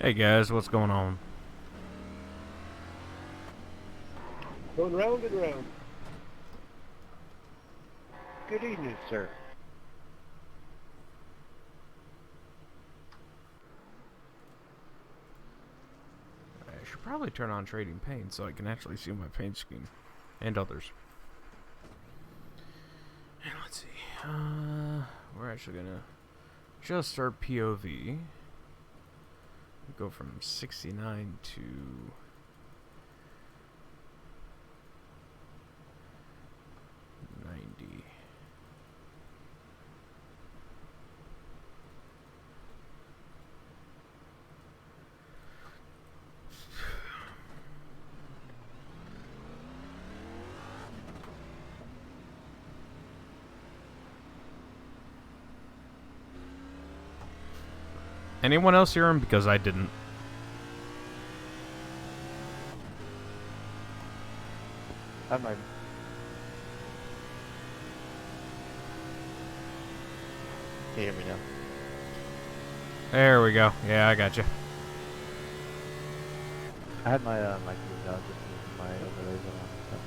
Hey guys, what's going on? Going round and round. Good evening, sir. I should probably turn on trading paint so I can actually see my paint scheme and others. And let's see. We're actually gonna just start POV. Go from 69 to 90. Anyone else hear him? Because I didn't. I might. Can you hear me now? There we go. Yeah, I got you. I had my mic moved out just moving my overlays around and stuff.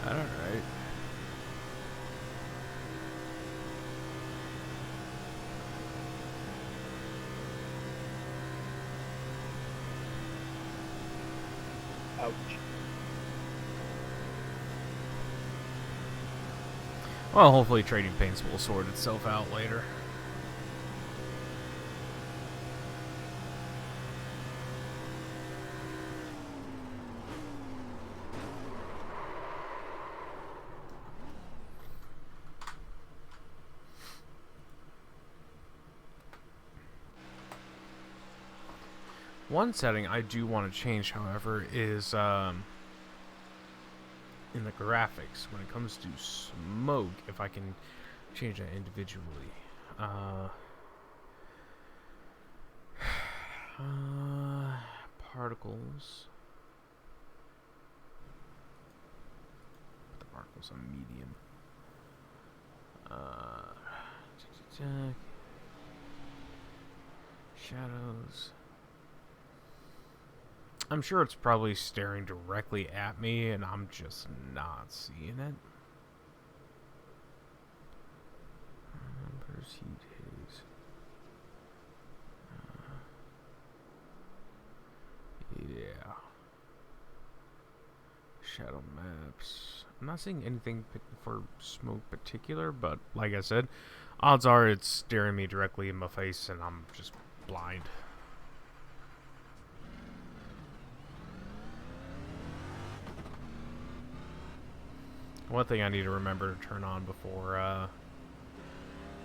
All right. Ouch. Well, hopefully trading paints will sort itself out later. One setting I do want to change, however, is in the graphics when it comes to smoke. If I can change that individually, uh, particles. Put the particles on medium. Shadows. I'm sure it's probably staring directly at me, and I'm just not seeing it. Numbers, heat, haze. Yeah. Shadow maps. I'm not seeing anything for smoke particular, but like I said, odds are it's staring me directly in my face, and I'm just blind. One thing I need to remember to turn on before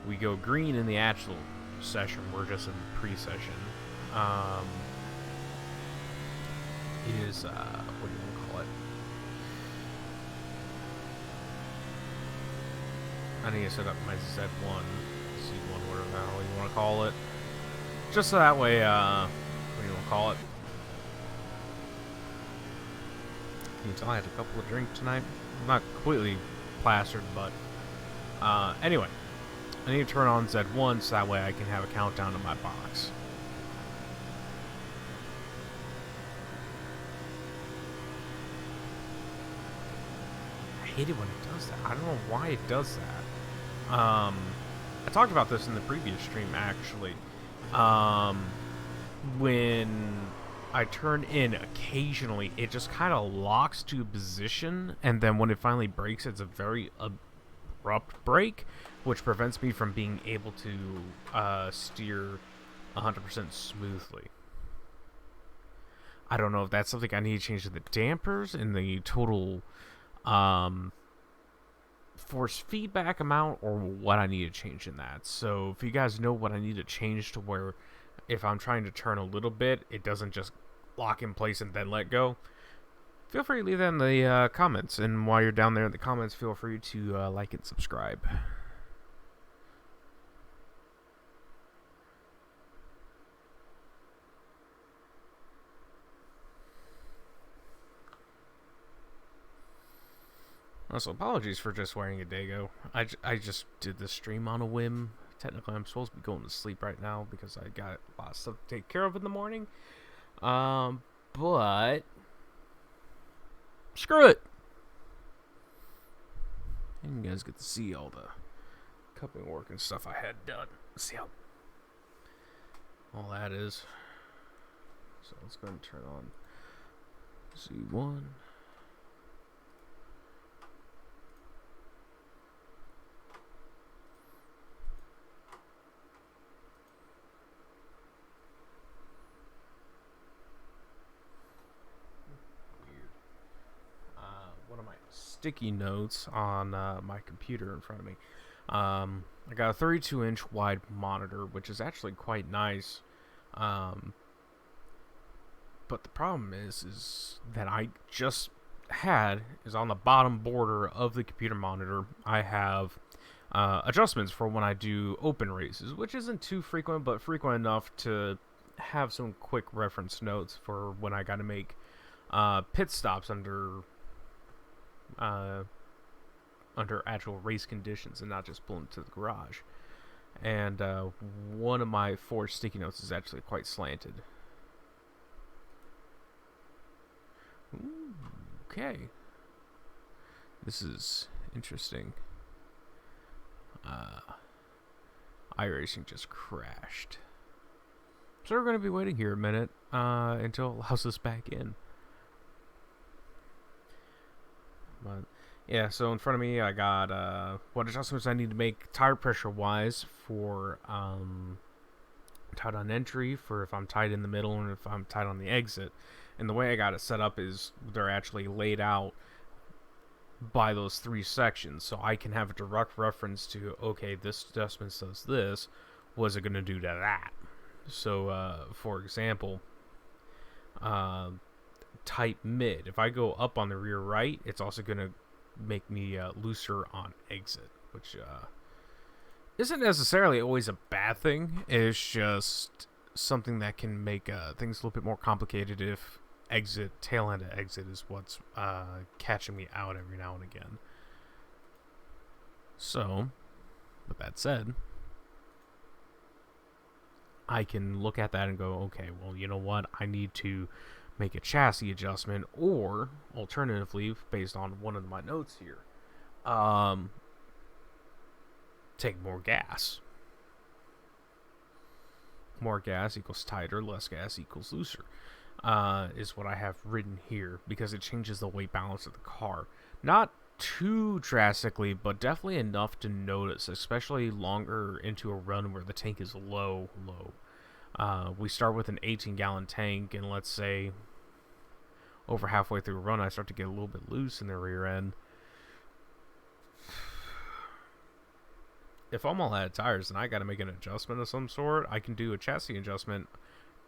we go green in the actual session, we're just in pre-session, is, what do you want to call it? I need to set up my Z1, C1, whatever the hell you want to call it. Just so that way, what do you want to call it? Can you tell I had a couple of drinks tonight? I'm not completely plastered, but anyway, I need to turn on Z1 so that way I can have a countdown to my box. I hate it when it does that. I don't know why it does that. I talked about this in the previous stream, actually. When I turn in, occasionally it just kind of locks to a position, and then when it finally breaks, it's a very abrupt break, which prevents me from being able to steer 100% smoothly. I don't know if that's something I need to change to the dampers and the total force feedback amount, or what I need to change in that. So if you guys know what I need to change to where if I'm trying to turn a little bit, it doesn't just lock in place and then let go, feel free to leave that in the comments. And while you're down there in the comments, feel free to like and subscribe. Also, apologies for just wearing a Dega. I just did this stream on a whim. Technically, I'm supposed to be going to sleep right now because I got a lot of stuff to take care of in the morning. But screw it. And you guys get to see all the cupping work and stuff I had done. See how all that is. So let's go and turn on Z1. One of my sticky notes on my computer in front of me. I got a 32-inch wide monitor, which is actually quite nice. But the problem is that I just had is on the bottom border of the computer monitor. I have adjustments for when I do open races, which isn't too frequent, but frequent enough to have some quick reference notes for when I got to make pit stops under actual race conditions and not just pulling to the garage. And one of my 4 sticky notes is actually quite slanted. Ooh, okay. This is interesting. iRacing just crashed. So we're going to be waiting here a minute until it allows us back in. But yeah, so in front of me I got what adjustments I need to make tire pressure wise for tight on entry, for if I'm tight in the middle and if I'm tight on the exit. And the way I got it set up is they're actually laid out by those 3 sections, so I can have a direct reference to, okay, this adjustment says this, what's it going to do to that? So for example, type mid. If I go up on the rear right, it's also going to make me looser on exit, which isn't necessarily always a bad thing. It's just something that can make things a little bit more complicated if tail end of exit is what's catching me out every now and again. So, with that said, I can look at that and go, okay, well, you know what? I need to make a chassis adjustment, or alternatively, based on one of my notes here, take more gas. More gas equals tighter, less gas equals looser, is what I have written here, because it changes the weight balance of the car. Not too drastically, but definitely enough to notice, especially longer into a run where the tank is low. We start with an 18-gallon tank, and let's say over halfway through a run, I start to get a little bit loose in the rear end. If I'm all out of tires and I got to make an adjustment of some sort, I can do a chassis adjustment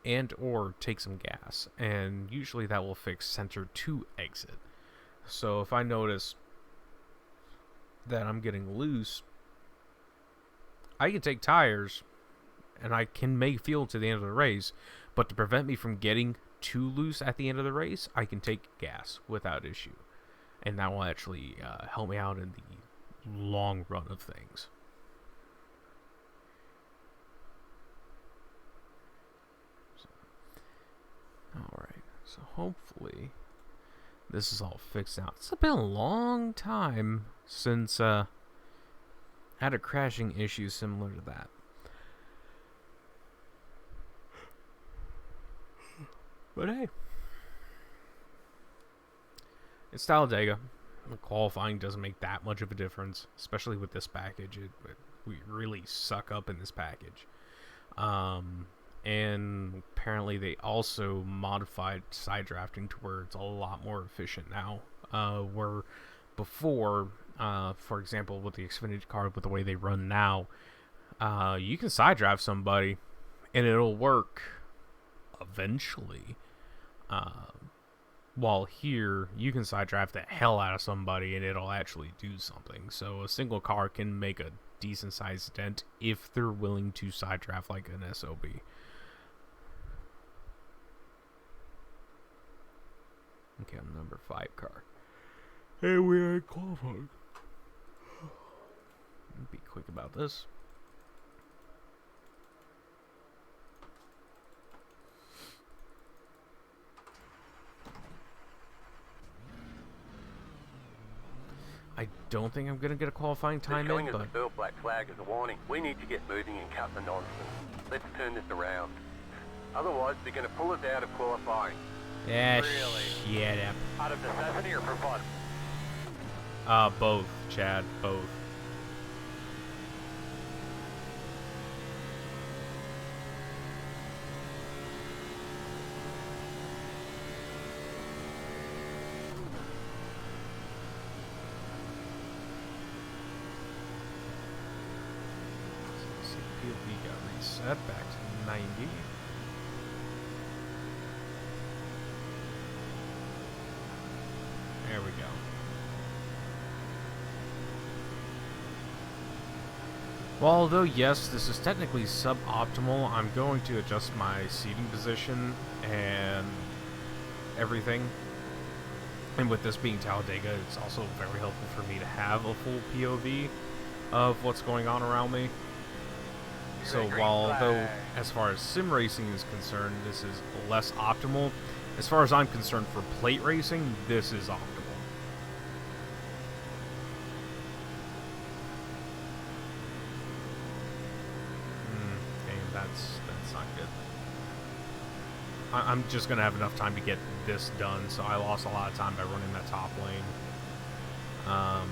and or take some gas, and usually that will fix center to exit. So if I notice that I'm getting loose, I can take tires and I can make fuel to the end of the race, but to prevent me from getting too loose at the end of the race, I can take gas without issue, and that will actually help me out in the long run of things. Alright, so hopefully this is all fixed out. It's been a long time since I had a crashing issue similar to that. But hey, it's Talladega. The qualifying doesn't make that much of a difference, especially with this package. We really suck up in this package. And apparently they also modified side drafting to where it's a lot more efficient now. Where before, for example, with the Xfinity car, with the way they run now, you can side draft somebody and it'll work eventually. While here, you can side draft the hell out of somebody and it'll actually do something. So a single car can make a decent sized dent if they're willing to side draft like an SOB. Okay, I'm number 5 car. Hey, we ain't qualified. Be quick about this. I don't think I'm going to get a qualifying time in, but... the third black flag as a warning. We need to get moving and cut the nonsense. Let's turn this around. Otherwise, they're going to pull us out of qualifying. Yeah, Really? shit. Out of necessity or for fun? Both, Chad, both. POV got reset back to 90. There we go. Well, although yes, this is technically suboptimal, I'm going to adjust my seating position and everything. And with this being Talladega, it's also very helpful for me to have a full POV of what's going on around me. So while, though, as far as sim racing is concerned, this is less optimal, as far as I'm concerned for plate racing, this is optimal. Damn, that's not good. I'm just going to have enough time to get this done, so I lost a lot of time by running that top lane. I'm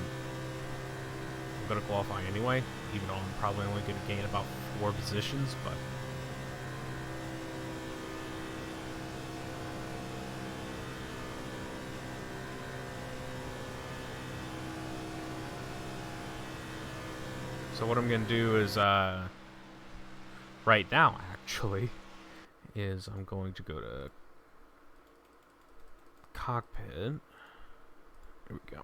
going to qualify anyway, even though I'm probably only going to gain about 4 positions, but... So what I'm going to do is, right now, actually, is I'm going to go to cockpit. Here we go.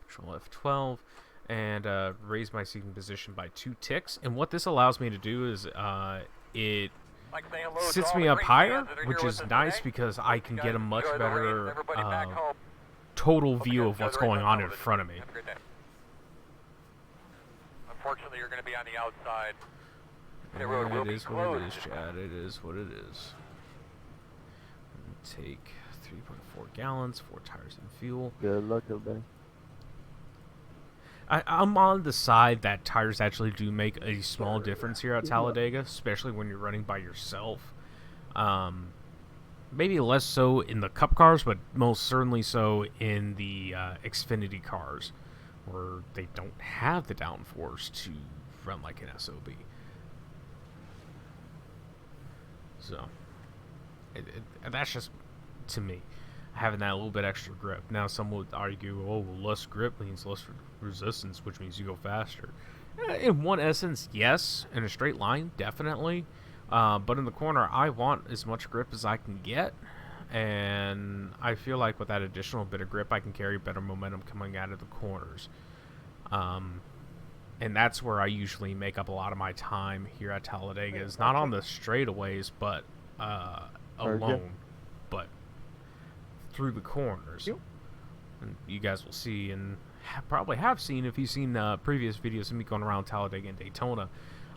Control F12. And raise my seating position by 2 ticks. And what this allows me to do is it sits me up higher, which is nice because I can get a much better total view of what's going on in front of me. Unfortunately, you're going to be on the outside. The road will be closed. It is what it is, Chad. It is what it is. Take 3.4 gallons, 4 tires and fuel. Good luck, everybody. I'm on the side that tires actually do make a small difference here at Talladega, especially when you're running by yourself. Maybe less so in the Cup cars, but most certainly so in the Xfinity cars, where they don't have the downforce to run like an SOB. So, that's just, to me, having that little bit extra grip. Now, some would argue, oh, well, less grip means less resistance, which means you go faster. In one essence, yes. In a straight line, definitely. But in the corner, I want as much grip as I can get. And I feel like with that additional bit of grip, I can carry better momentum coming out of the corners. And that's where I usually make up a lot of my time here at Talladega. Is not on the straightaways, but alone. But through the corners. And you guys will see, and probably have seen if you've seen previous videos of me going around Talladega and Daytona.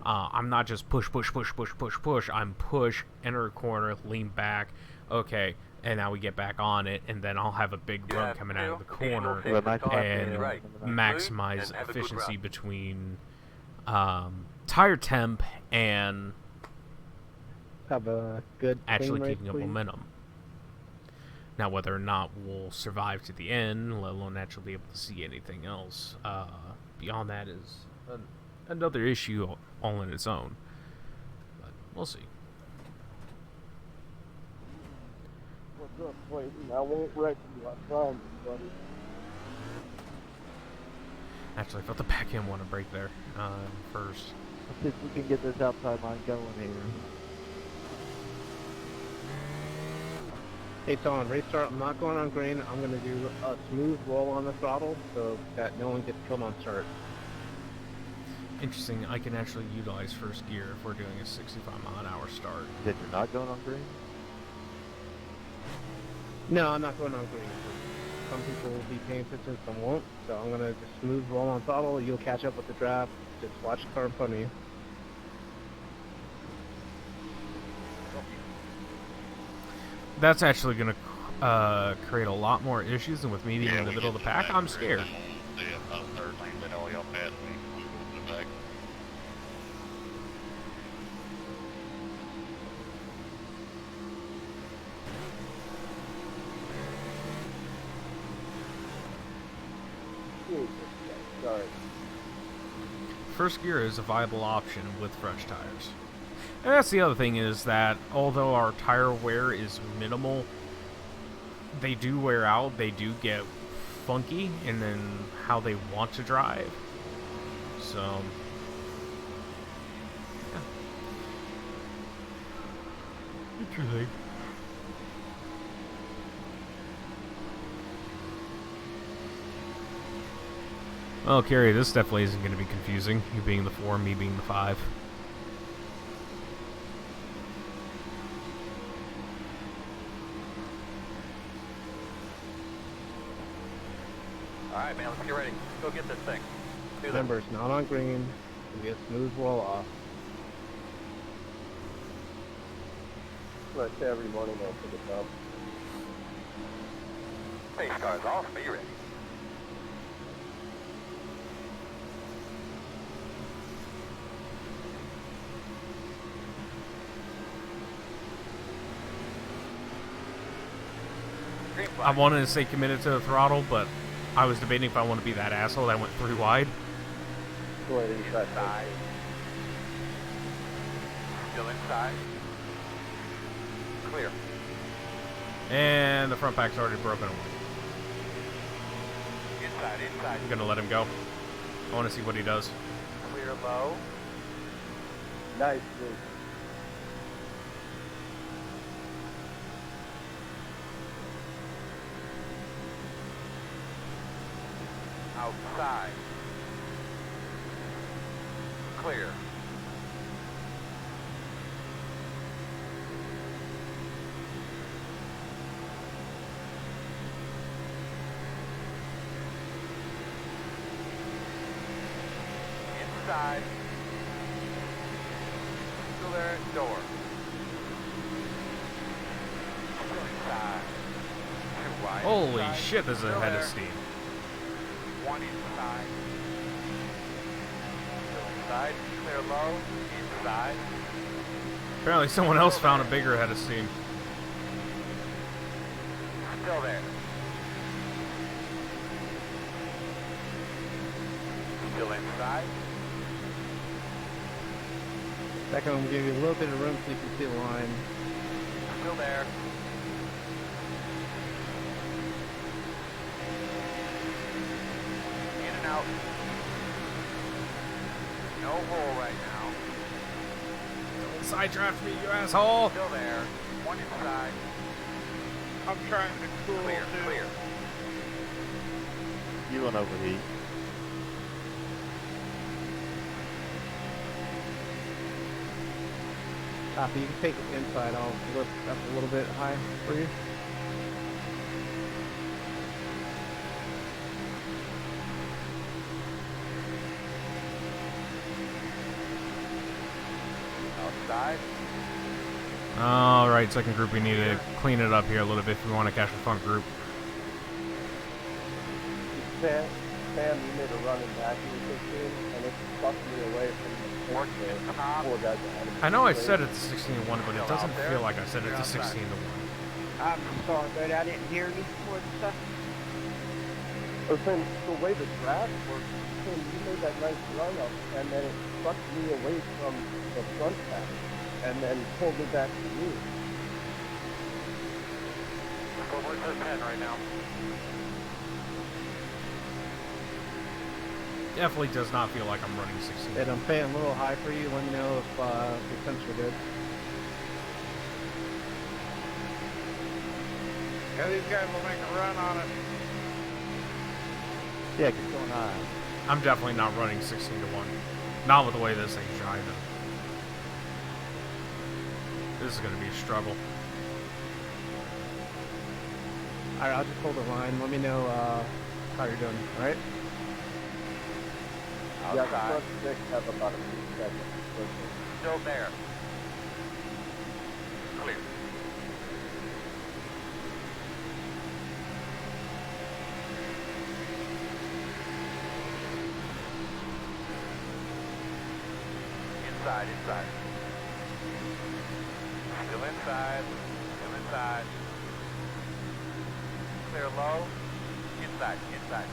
I'm not just push. I'm push, enter a corner, lean back, okay, and now we get back on it, and then I'll have a big run coming out of the corner and maximize efficiency between tire temp and have a good actually keeping up momentum. Now, whether or not we'll survive to the end, let alone actually be able to see anything else beyond that is another issue all in its own. But we'll see. What's up, Clayton? I won't wreck you, I promise, buddy. Actually, I felt the back end want to break there first. Let's see if we can get this outside line going here. Hey, Tom, restart. I'm not going on green. I'm going to do a smooth roll on the throttle so that no one gets killed on start. Interesting, I can actually utilize first gear if we're doing a 65-mile-an-hour start. Then you're not going on green? No, I'm not going on green. Some people will be paying attention, some won't. So I'm going to just smooth roll on throttle. You'll catch up with the draft. Just watch the car in front of you. That's actually going to create a lot more issues, and with me being in the middle of the pack, I'm scared. Sorry. First gear is a viable option with fresh tires. And that's the other thing, is that although our tire wear is minimal, they do wear out, they do get funky, and then how they want to drive. So, yeah. Interesting. Well, Carrie, this definitely isn't going to be confusing. You being the 4, me being the 5. Alright, man, let's get ready. Go get this thing. Do that. Remember, it's not on green. It'll be a smooth roll off. What I say every morning though for the job. Pace car's off. Are you ready? Green I flag. wanted to say committed to the throttle, but I was debating if I want to be that asshole that went 3 wide. Go ahead and start. Inside. Still inside. Clear. And the front pack's already broken away. Inside. I'm going to let him go. I want to see what he does. Clear low. Nice, dude. Outside. Clear. Inside. Still there at door. Still inside. Too wide. Holy inside. shit, there's a Still head of there. steam. One inside. Still inside. Clear low. Inside. Apparently someone else found a bigger head of steam. Still there. Still inside. Second, I'm going to give you a little bit of room so you can see the line. Still there. In and out. No hole right now. Sidedraft me, you asshole! Still there. One inside. I'm trying to cool Clear, too. clear. You won't overheat. Copy, you can take it inside. I'll lift up a little bit high for you. Outside. Alright, second group, we need to clean it up here a little bit if we want to catch the front group. Sam, you made a run in back in the 16, and it sucked me away from the four guys ahead of me. I know I said it's a 16-1, but it doesn't feel like I said it's a 16-1. I'm sorry, but I didn't hear you. What the I was saying, the way the draft works, Tim, you made that nice run up, and then it sucked me away from the front pack, and then pulled me back to you. We're to 10 right now. Definitely does not feel like I'm running 16. And I'm paying a little high for you. Let me know if the temps are good. Yeah, these guys will make a run on it. Yeah, keep going high. I'm definitely not running 16 to 1. Not with the way this thing's driving. This is gonna be a struggle. Alright, I'll just hold the line. Let me know how you're doing, alright? Yeah, the Outside. front six have about a few seconds. Still there. Clear. Inside, inside. Still inside. Still inside. Clear low. Inside, inside.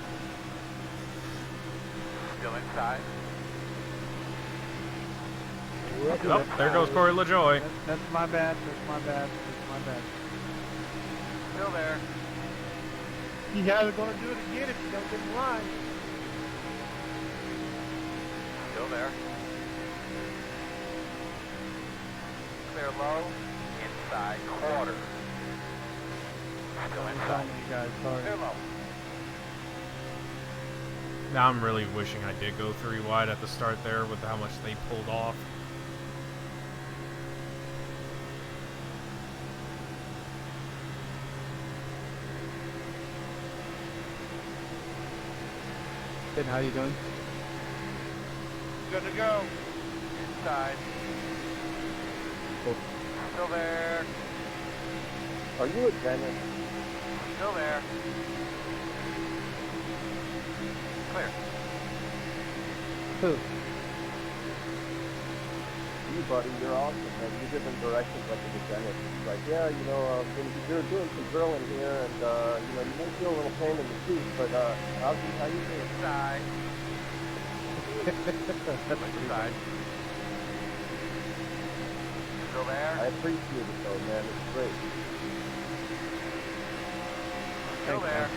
Still inside. Oh, there goes Corey LaJoy. That's my bad. That's my bad. That's my bad. Still there. You guys are gonna do it again if you don't get in line. Still there. Clear low. Inside quarter. Still I'm inside. telling you guys, sorry. Clear low. Now I'm really wishing I did go 3 wide at the start there with how much they pulled off. Good, how you doing? Good to go. Inside. Cool. Still there. Are you a dentist? Still there. Clear. Who? You, buddy, you're awesome, man. You give them directions like a dentist. It's like, yeah, you know, you're doing some drilling here, and, you know, you may feel a little pain in the tooth, but, how you doing? Inside. Inside. Still I there. appreciate it, though, man. It's great. Still Thanks, there.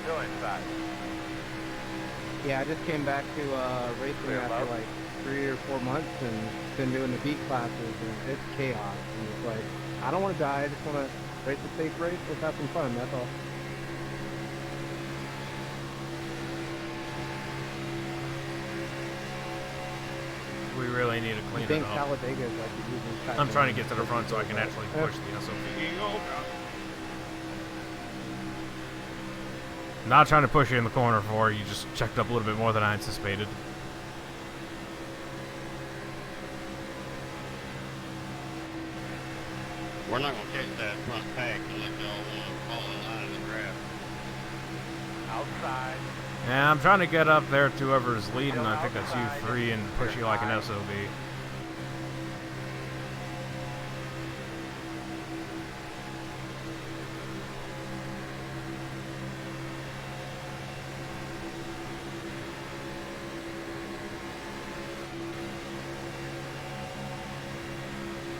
Still inside. Yeah, I just came back to racing Clear after above. like 3 or 4 months and been doing the beat classes and it's chaos. And it's like, I don't want to die, I just want to race a safe race, let's have some fun, that's all. We really need to I clean it think up. Talladega is like the easiest track. I'm trying to get to the front so I can actually Yeah. push the SOP. Oh, God. Not trying to push you in the corner for you, just checked up a little bit more than I anticipated. We're not gonna catch that front pack unless y'all wanna fall in line and grab. Outside. Yeah, I'm trying to get up there to whoever's leading. I think that's you 3 and push you like an SOB.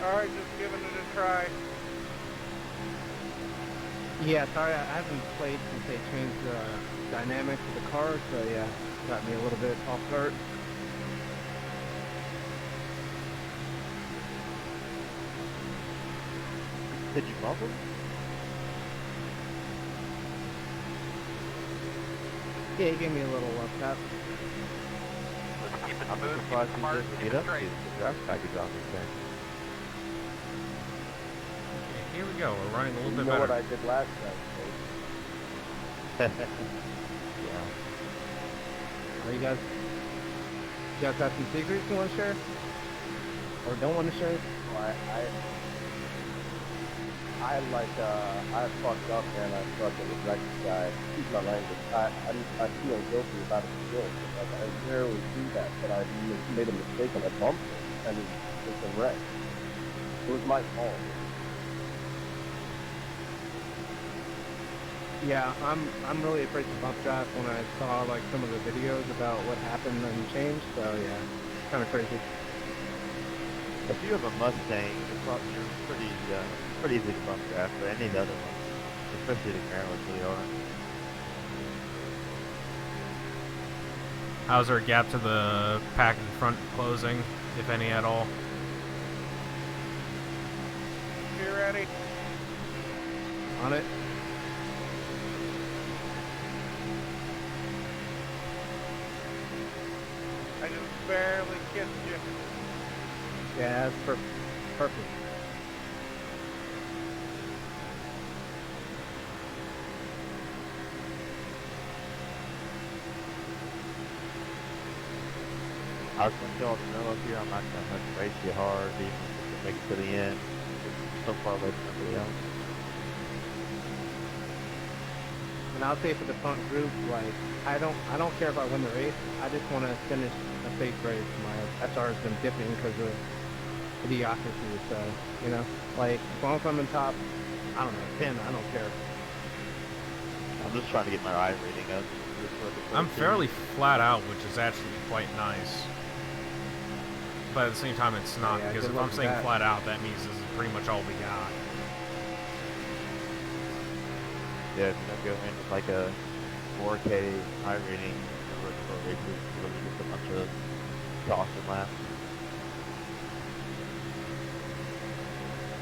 Alright, just giving it a try. Yeah, sorry, I haven't played since they changed the dynamics of the car, so yeah, got me a little bit off guard. Did you bump him? Yeah, he gave me a little left tap. Let's keep it I'm smooth, keep surprised it he smart, didn't keep get it up to straight. the draft package on this thing. Here we go. We're running a little You bit know what better. I did last time, Yeah. Are you guys got some secrets you want to share? Or don't want to share? I fucked up, man. I fucking wrecked the guy. Excuse my language. I feel guilty about it still. Like, I rarely do that, but I made a mistake and I bumped it. I mean, it's a wreck. It was my fault. Yeah, I'm really afraid to bump draft when I saw like some of the videos about what happened and changed. So yeah, kind of crazy. If you have a Mustang, you're pretty easy to bump draft, but any of the other ones, especially the Maryland, really are. How's our gap to the pack in front closing, if any at all? on it. I just barely kissed you. Yeah, that's perfect. I was going to tell the know up here, I'm not going to race you hard, even if it makes it to the end. It's so far away from everybody else. And I'll say for the front group, like I don't care if I win the race. I just want to finish a safe race. My SR has been dipping because of idiocracy. So you know, like as long as I'm in top, I don't know, 10. I don't care. I'm just trying to get my eye reading up. I'm fairly flat out, which is actually quite nice. But at the same time, it's not, Yeah, because good if luck I'm with saying that. flat out, that means this is pretty much all we got. Yeah, if you don't go in with like a 4K eye reading for races, you'll just a bunch of caution laps.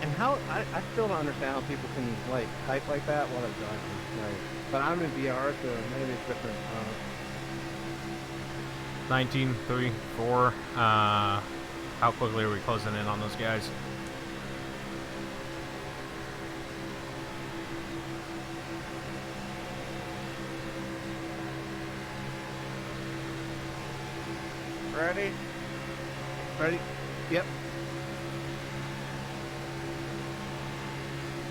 And how I still don't understand how people can like type like that while they're driving. Like, but I'm in VR, so maybe it's different. 19, 3, 4. How quickly are we closing in on those guys? Ready? Ready? Yep.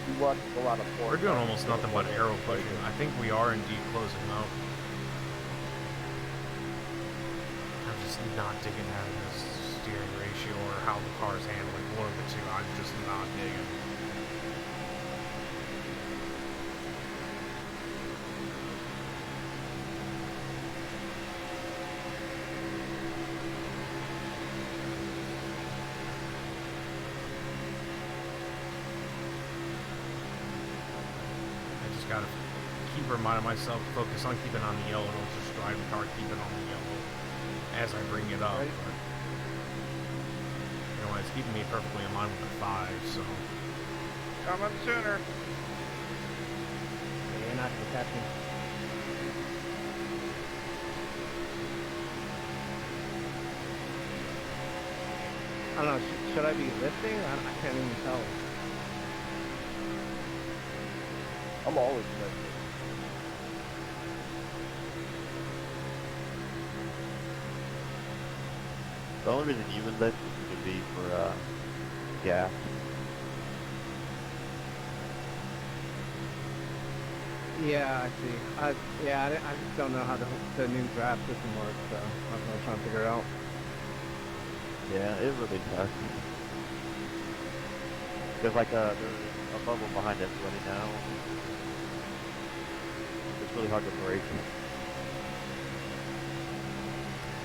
You watch a lot of We're doing almost nothing but arrow pushing. I think we are indeed closing though. I'm just not digging out of this steering ratio or how the car's handling. One of the two. I'm just not digging. I just gotta keep reminding myself to focus on keeping on the yellow. Don't just drive the car, keep it on the yellow as I bring it up. Right. But, you know, it's keeping me perfectly in line with the 5, so. Coming sooner. Yeah, you're not gonna catch me. I don't know. Should I be lifting? I can't even tell. I'm always ready. The only reason you would lift would be for gas. Yeah, I see. Yeah, I just don't know how the new draft system works, so I'm gonna try and figure it out. Yeah, it really sucks. There's like there's a bubble behind everybody now. It's really hard to break.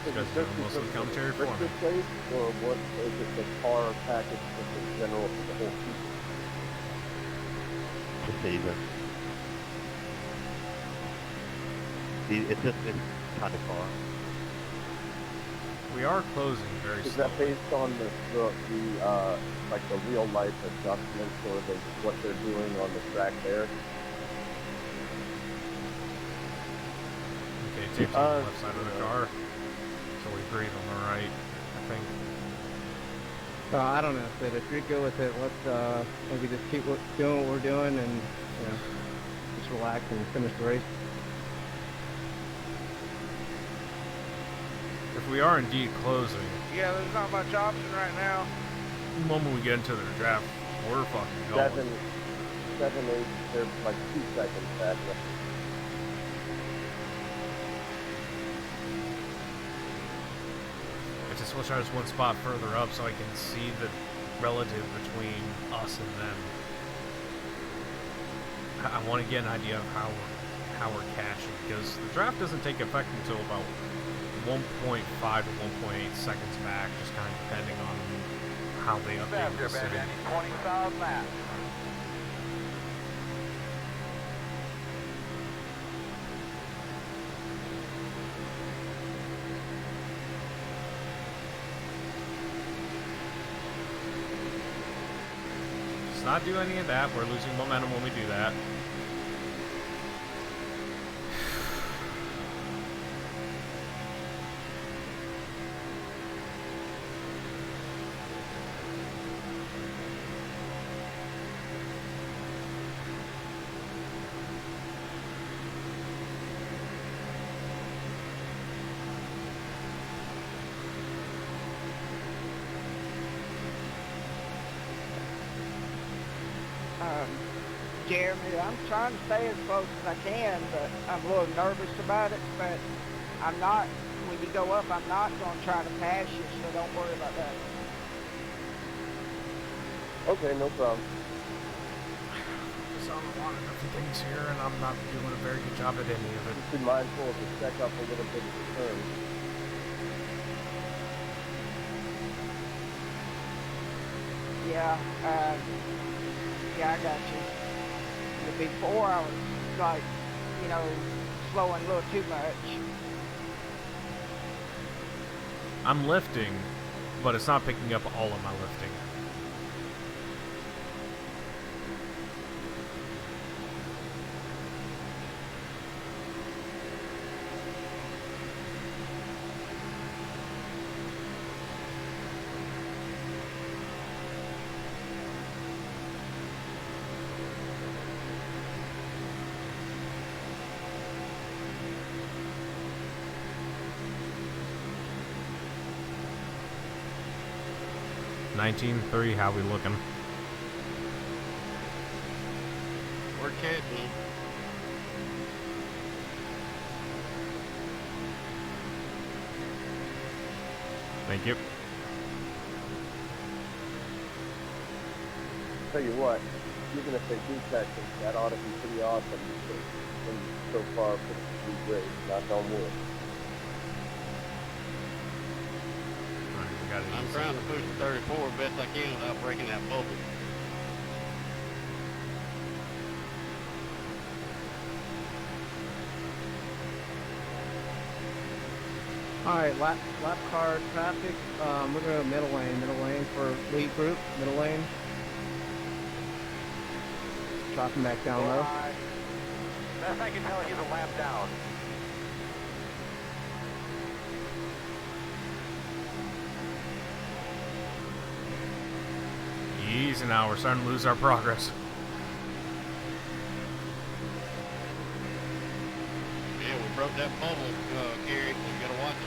You guys are doing most of the commentary for me. Place, or what is it? The car package just in general for the whole season? The season. It's kind of far. We are closing very Is slowly. that based on the like the real life adjustments or what they're doing on the track there? Okay, tapes on the left side of the car. So we breathe on the right, I think. I don't know, Sid. If you're good with it, let's maybe just keep doing what we're doing and just relax and finish the race. If we are indeed closing, Yeah, there's not much option right now. the moment we get into the draft, we're fucking going. 7, 8, they're like 2 seconds back. I just wish I was one spot further up so I can see the relative between us and them. I want to get an idea of how we're catching, because the draft doesn't take effect until about 1.5 to 1.8 seconds back, just kind of depending on how they update the city. 20,000 laps. It's not do any of that. We're losing momentum when we do that. Jeremy, I'm trying to stay as close as I can, but I'm a little nervous about it. But I'm not, when you go up, I'm not going to try to pass you, so don't worry about that. Okay, no problem. There's a lot of different things here, and I'm not doing a very good job at any of it. Just be mindful of the check up a little bit at the turn. Yeah, yeah, I got you. Before I was like, you know, slowing a little too much. I'm lifting, but it's not picking up all of my lifting. $19.3, how we looking? We're catching. Thank you. Tell you what, even if they do catch him, that ought to be pretty awesome. And so far, pretty great. Knock on wood. Alright, we got it. I'm trying to push the 34 best I can without breaking that bubble. Alright, lap car traffic. We're going to middle lane for lead group, middle lane. Dropping back down low. Best I can tell, he's a lap down. Easy now, we're starting to lose our progress. Yeah, we broke that bubble, Gary. We gotta watch it.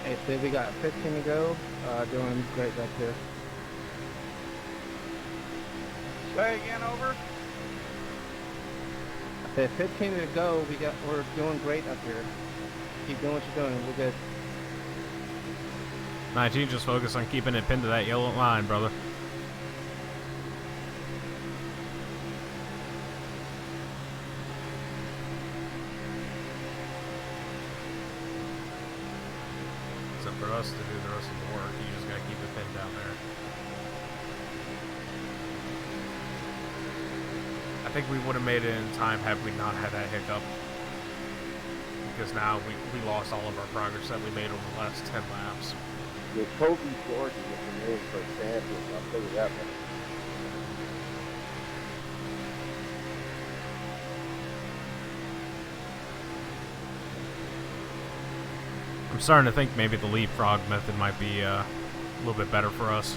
Hey, Sid, we got 15 to go. Doing great back there. Say again, over. I said 15 to go. We're doing great up here. Keep doing what you're doing. We're good. 19, just focus on keeping it pinned to that yellow line, brother. It's up for us to do the rest of the work. You just gotta keep it pinned down there. I think we would have made it in time had we not had that hiccup. Because now we lost all of our progress that we made over the last 10 laps. Your Kobe Jordan is the name for a champion, I'll tell you that much. I'm starting to think maybe the leapfrog method might be a little bit better for us.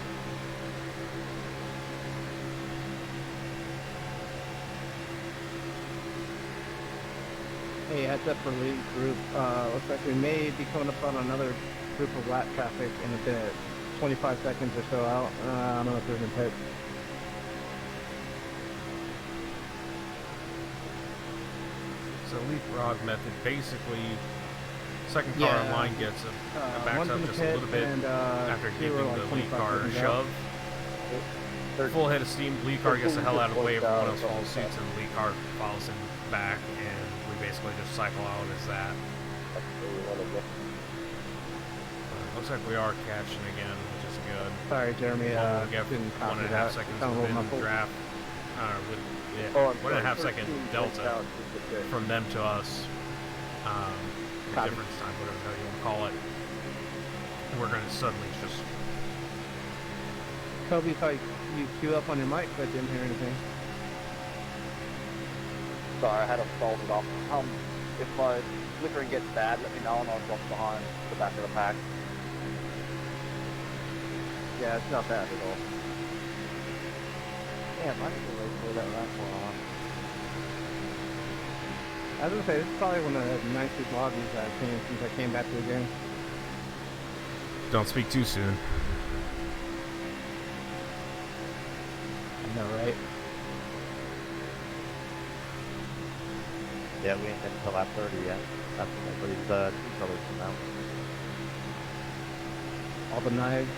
Hey, heads up for lead group. Looks like we may be coming up on another group of lap traffic in a bit. 25 seconds or so out. I don't know if there's a pit. So leapfrog method, basically, second car in line gets backs up just a little bit after giving the lead car a shove. Full head of steam, lead car gets the hell out of the way, everyone else follows suit, and the lead car follows him back, and we basically just cycle out as that. Looks like we are catching again, which is good. Sorry, Jeremy. We got didn't 1.5 that. seconds Sound a little within muffled. draft. Oh, I'm 1.5 sorry, second 13 delta points out, just a bit. from them to us. Copy. difference time, whatever the hell you want to call it. We're gonna suddenly just. Toby, thought you queue up on your mic, but didn't hear anything. Sorry, I had to fold it off. If my flickering gets bad, let me know and I'll drop behind the back of the pack. Yeah, it's not bad at all. Yeah, I didn't really play that last one. I was gonna say, this is probably one of the nicest lobbies I've seen since I came back to the game. Don't speak too soon. I know, right? Yeah, we ain't been until lap 30 yet. That's when everybody's true colors come out. All the knives.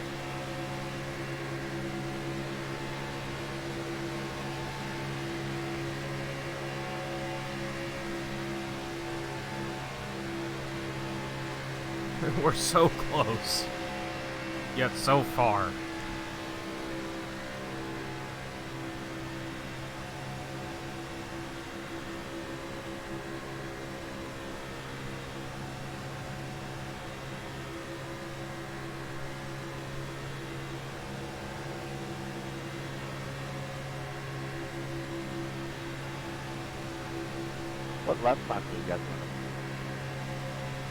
We're so close, yet so far. What lap time do you guys run?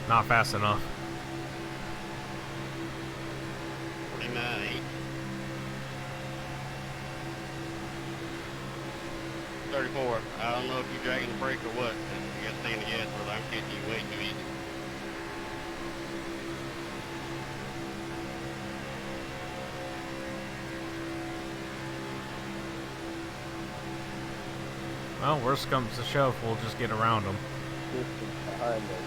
Not fast enough. 49.8. 34. I don't know if you're dragging the brake or what. You got to stay in the gas, brother. I'm catching you way too easy. Well, worst comes to shove, we'll just get around them. Distance behind us.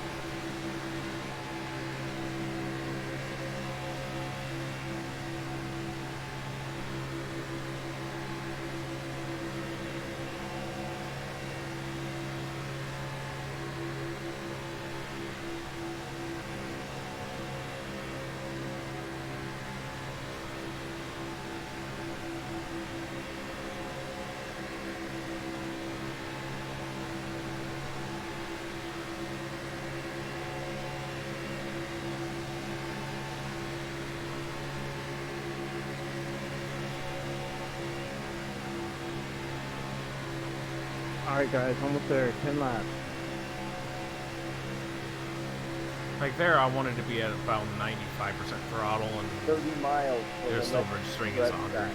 Alright guys, almost there, 10 laps. Like there, I wanted to be at about 95% throttle, and 30 miles. for they're the still next registering as red 100. track.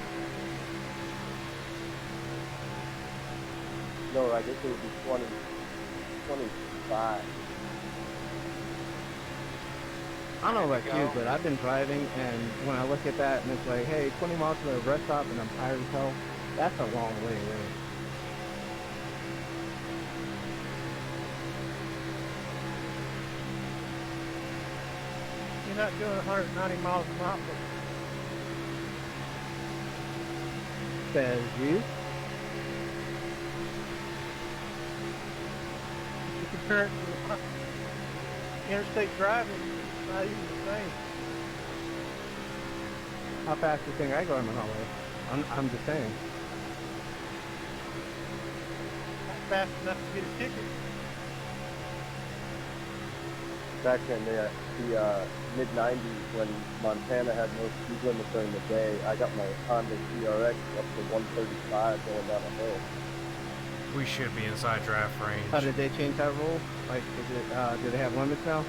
No, I guess it would be 25. I don't know about you, but I've been driving, and when I look at that, and it's like, hey, 20 miles to the rest stop, and I'm tired as hell, that's a long way away. You're not doing 190 miles an hour. Says you. You compare it to interstate driving, it's not even the same. How fast do you think I go in the highway? I'm just saying. Not fast enough to get a ticket. Back in the mid-90s when Montana had no speed limit during the day, I got my Honda TRX up to 135 going down a hill. We should be inside draft range. How did they change that rule? Like, do they have limits now?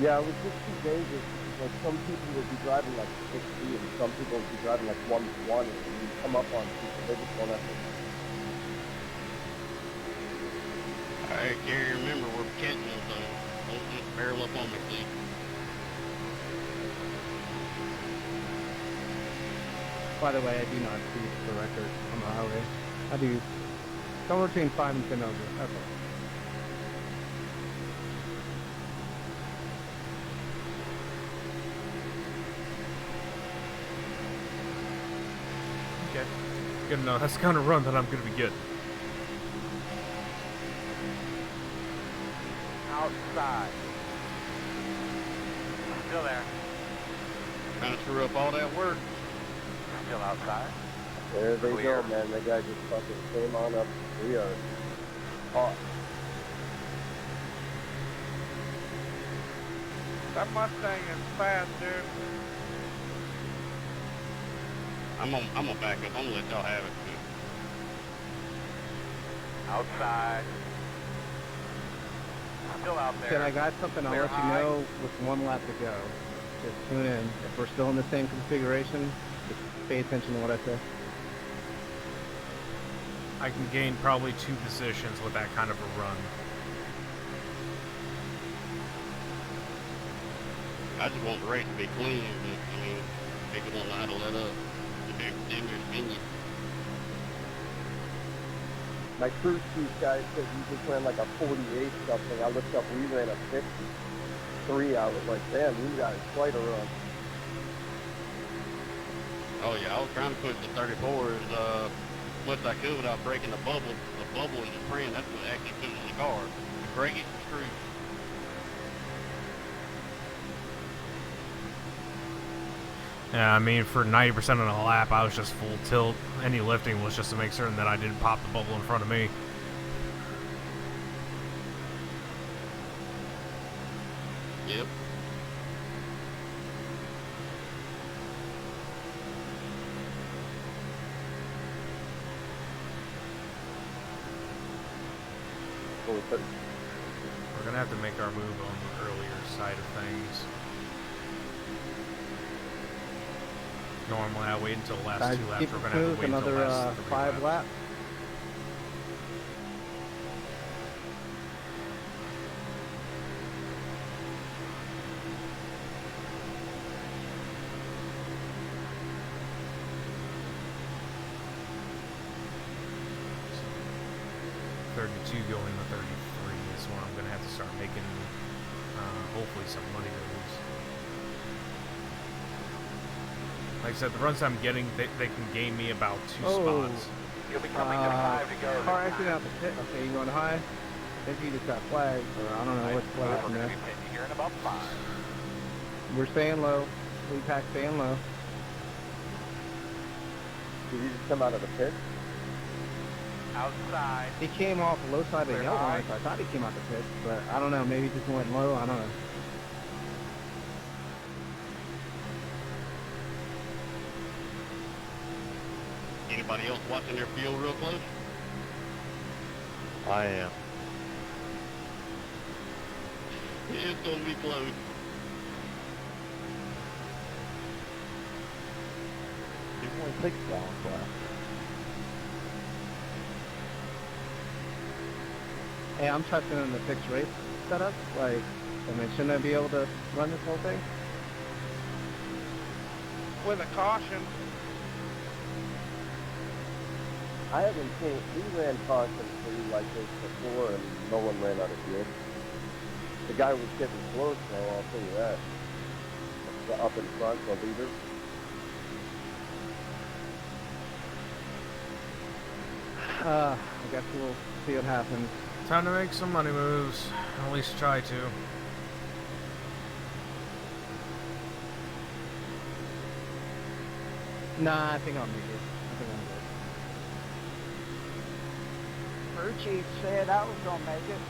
Yeah, it was just too dangerous. Like some people would be driving like 60 and some people would be driving like 120 and you come up on people, they just don't have to. Alright, Gary, remember, we're catching them, so don't just barrel up on me, please. By the way, I do not speed for the record on the highway. I do somewhere between 5 and 10 over. That's all. Okay. Good enough. That's the kind of run that I'm going to be getting. Outside. Still there. Trying to screw up all that work. Still outside. There they Clear. go, man. That guy just fucking came on up. We are hot. That Mustang is fast, dude. I'm gonna back up. I'm gonna let y'all have it. Outside. Still out there. Said I got something. I'll Clear let you high. know with 1 lap to go. Just tune in. If we're still in the same configuration, just pay attention to what I say. I can gain probably 2 positions with that kind of a run. I just want the race to be clean, but I mean, people don't know how to let up. They're opinion. My cruise chief guy said you just ran like a 48 something. I looked up, we ran a 53. I was like, damn, you guys quite a run. Oh yeah, I was trying to push the 34 as much as I could without breaking the bubble. The bubble in the frame, that's what actually pushes the car. You break it, you're screwed. Yeah, I mean, for 90% of the lap, I was just full tilt. Any lifting was just to make certain that I didn't pop the bubble in front of me. Yep. We're gonna have to make our move on the earlier side of things. Normally, I wait until the last 2 laps. Keep We're it gonna have smooth, to wait until the another last 3 5 laps. laps. Going to 33 is when I'm gonna have to start making, hopefully, some money moves. Like I said, the runs I'm getting, they can gain me about 2 spots. You'll be coming to 5 to go. Car accident out the pit. Okay, you going high? I think you just got flagged, or I don't know what We're happened going to there. be pitching here in about 5. We're staying low. We pack staying low. Did you just come out of the pit? Outside. He came off the low side of the Clear yellow high. line, so I thought he came out the pit, but I don't know. Maybe he just went low. I don't know. Anybody else watching their field real close? I am. It's gonna be close. It only takes a long lap. Hey, I'm touching on the fixed race setup. Like, I mean, shouldn't I be able to run this whole thing? With a caution. I haven't seen, we ran caution free like this before and no one ran out of fuel. The guy was getting close though, I'll tell you that. The up in front, the leader. I guess we'll see what happens. Time to make some money moves. At least try to. Nah, I think I'll make it. I think I'm good. Crew chief said I was gonna make it.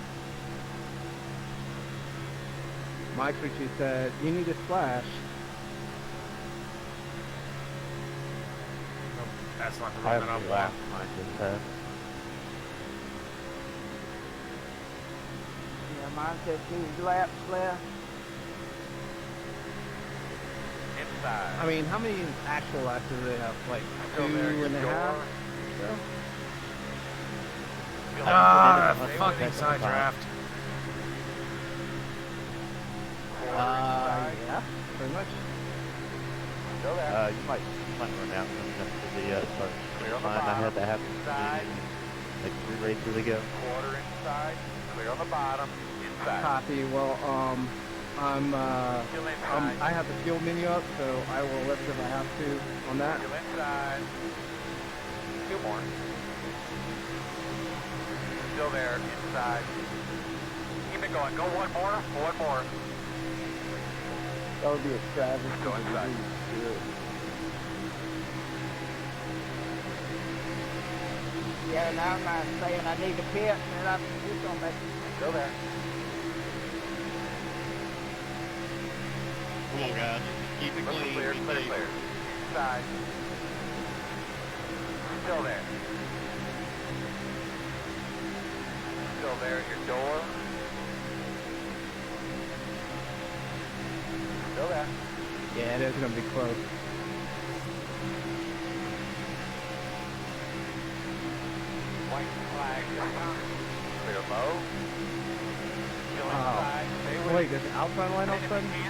My crew chief said, you need a splash. Nope, that's not the I run have that I the want. last mine just had. Yeah, mine said 2 laps left. Inside. I mean, how many actual laps do they have? Like Go there, 2 and a your half? door. So? Feel like Ah, you did the it. fucking side draft. Yeah, pretty much. Go there. You might run out coming up to the start Clear on the line. I had that happen Inside. to me like 3 races ago. Quarter inside. Clear on the bottom. Inside. Copy. Well, Still inside. I have the fuel menu up, so I will lift if I have to on that. Still inside. 2 more. Still there. Inside. Keep it going. Go 1 more. 1 more. That would be a travesty. Go inside. Yeah, now I'm not saying I need to pit, and I'm just gonna make it. Go there. Come on, guys. Keep it clean. Clear, Be clear, safe. clear. Side. Still there. Still there at your door. Still there. Yeah, it is gonna be close. White flag. Clear low. Still Wow. inside. Stay with Wait, does the outside line all of a sudden? Yeah,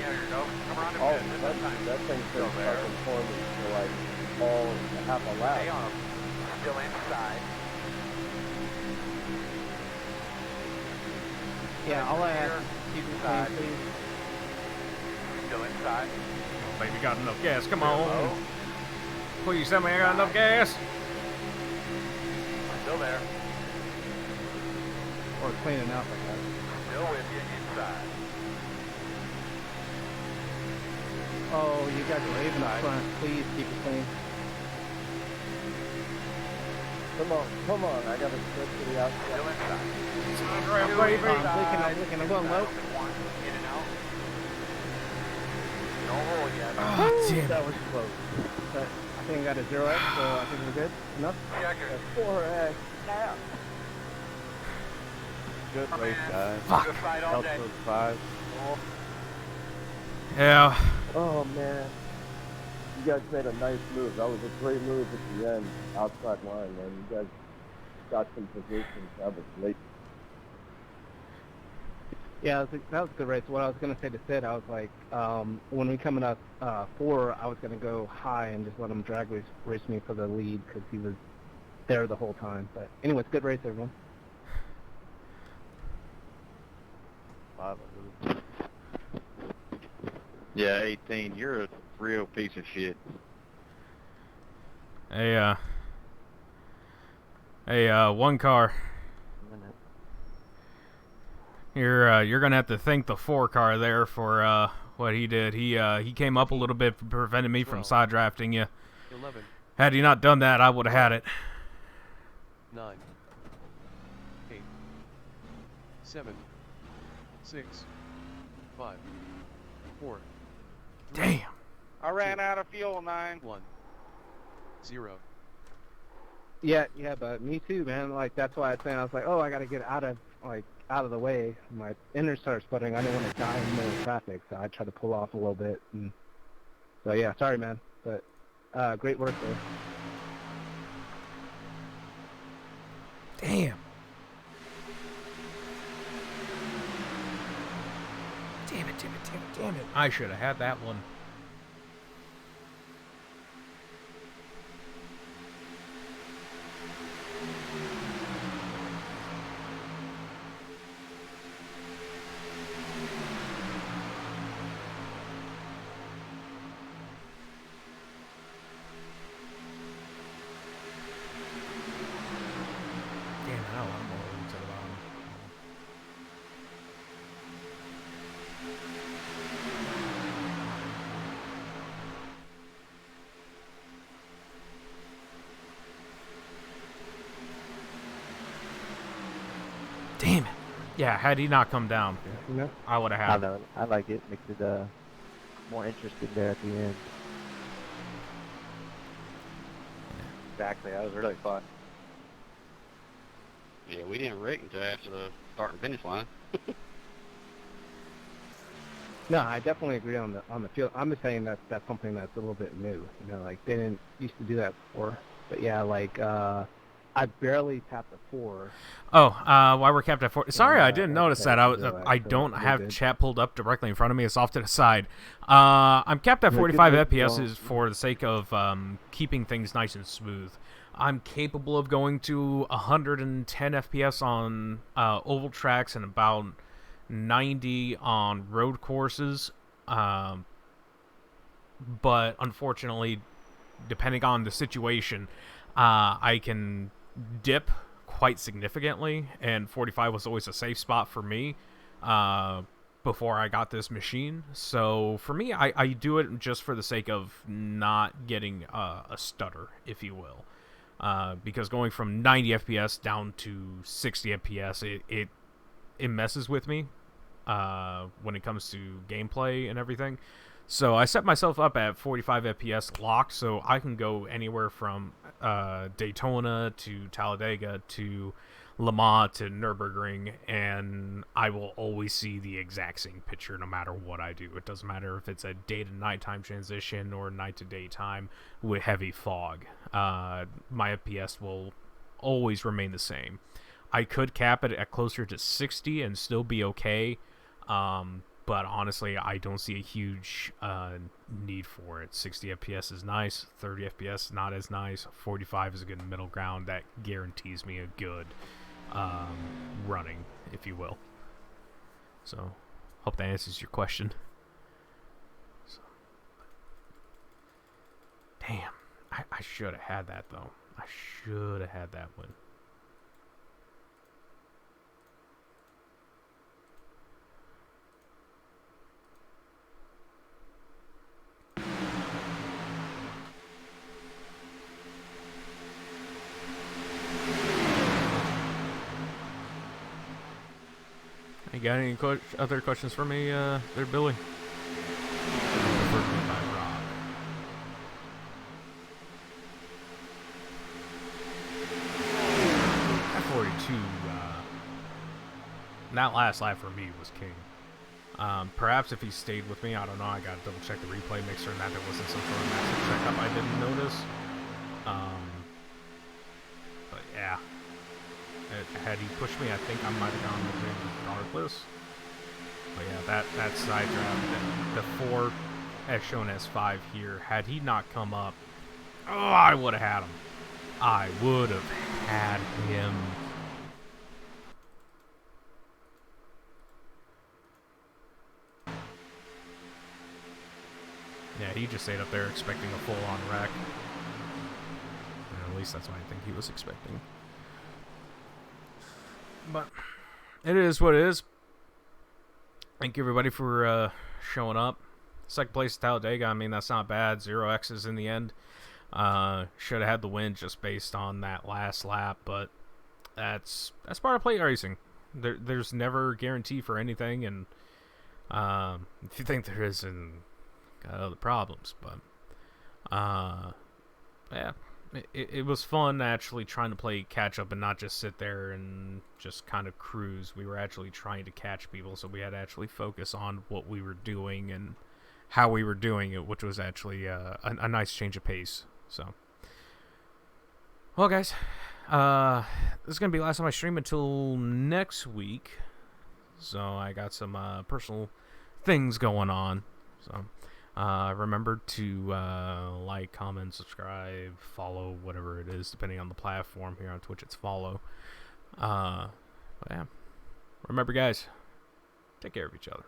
there you go. Come around Oh, the bend. that thing's Still been there. fucking for me for like all half a lap. Stay on him. Still inside. Yeah, all I ask is keep it clean, Inside. please. Still inside. Baby, got enough gas. Come Clear on. low. Please tell me I got enough gas. Still there. Or clean enough, I guess. Still with you inside. Oh, you guys are waving up front. Please keep it clean. Come on, I gotta switch to the outside. Still inside. Baby. I'm looking, I'm going low. One, in and out. No hole yet. Oh, damn That it. was close. But I think I got a 0x, so I think we're good. Enough? Checker. That's 4x. Now. Good race, guys. Fuck. Good fight all day. Helps those 5. Yeah. Oh man, you guys made a nice move. That was a great move at the end, outside line, man. You guys got some positions. That was late. Yeah, that was a good race. What I was going to say to Sid, I was like, when we coming up 4, I was going to go high and just let him drag race me for the lead because he was there the whole time. But anyways, good race, everyone. 5 moves. Yeah, 18. You're a real piece of shit. Hey, one car. You're gonna have to thank the 4 car there for what he did. He came up a little bit, prevented me from side drafting you. 11, Had he not done that, I would have had it. 9, 8, 7, 6, 5, 4, Damn. I ran out of fuel, 9. 1, 0. Yeah, but me too, man. Like that's why I was saying I was like, oh, I got to get out of the way. My inner started sputtering. I didn't want to die in the middle of traffic, so I tried to pull off a little bit. And so yeah, sorry, man. But great work there. Damn. Damn it. I should have had that one. Damn it, I don't want to go to the bottom. Damn it. Yeah, had he not come down, You know? I would have I had it. know. I like it. Makes it more interesting there at the end. Exactly, that was really fun. Yeah, we didn't wreck until after the start and finish line. No, I definitely agree on the field. I'm just saying that's something that's a little bit new. You know, like they didn't used to do that before. But yeah, like I barely tapped the 4. Oh, why we're capped at 4? Sorry, I Yeah, didn't like notice that, that. I so don't you're have good. chat pulled up directly in front of me. It's off to the side. I'm capped at Yeah, 45 good FPS job. is for the sake of keeping things nice and smooth. I'm capable of going to 110 FPS on oval tracks and about 90 on road courses. But unfortunately, depending on the situation, I can dip quite significantly, and 45 was always a safe spot for me before I got this machine. So for me, I do it just for the sake of not getting a stutter, if you will. Because going from 90 FPS down to 60 FPS, it messes with me. when it comes to gameplay and everything. So I set myself up at 45 FPS locked, so I can go anywhere from Daytona to Talladega to Le Mans to Nürburgring, and I will always see the exact same picture no matter what I do. It doesn't matter if it's a day to nighttime transition or night to daytime with heavy fog. My FPS will always remain the same. I could cap it at closer to 60 and still be okay, but honestly, I don't see a huge need for it. 60 FPS is nice, 30 FPS not as nice, 45 is a good middle ground that guarantees me a good running, if you will. So, hope that answers your question. So, damn, I should have had that though. I should have had that one. You got any other questions for me there, Billy? At 42, that last lap for me was king. Perhaps if he stayed with me, I don't know. I gotta double check the replay, make certain that there wasn't some sort of massive checkup I didn't notice. But yeah. Had he pushed me, I think I might have gone regardless. But yeah, that side draft, the 4 as shown as 5 here, had he not come up, oh, I would have had him. I would have had him. Yeah, he just stayed up there expecting a full-on wreck. At least that's what I think he was expecting. But it is what it is. Thank you everybody for showing up. Second place at Talladega, I mean, that's not bad. 0 X's in the end. Should have had the win just based on that last lap, but that's part of plate racing. There's never a guarantee for anything, and if you think there is, then got other problems. But yeah. It was fun actually trying to play catch up and not just sit there and just kind of cruise. We were actually trying to catch people, so we had to actually focus on what we were doing and how we were doing it, which was actually a nice change of pace. So, well, guys, this is gonna be the last time I stream until next week. So I got some personal things going on. So. Remember to like, comment, subscribe, follow, whatever it is, depending on the platform. Here on Twitch, it's follow. But yeah. Remember, guys, take care of each other.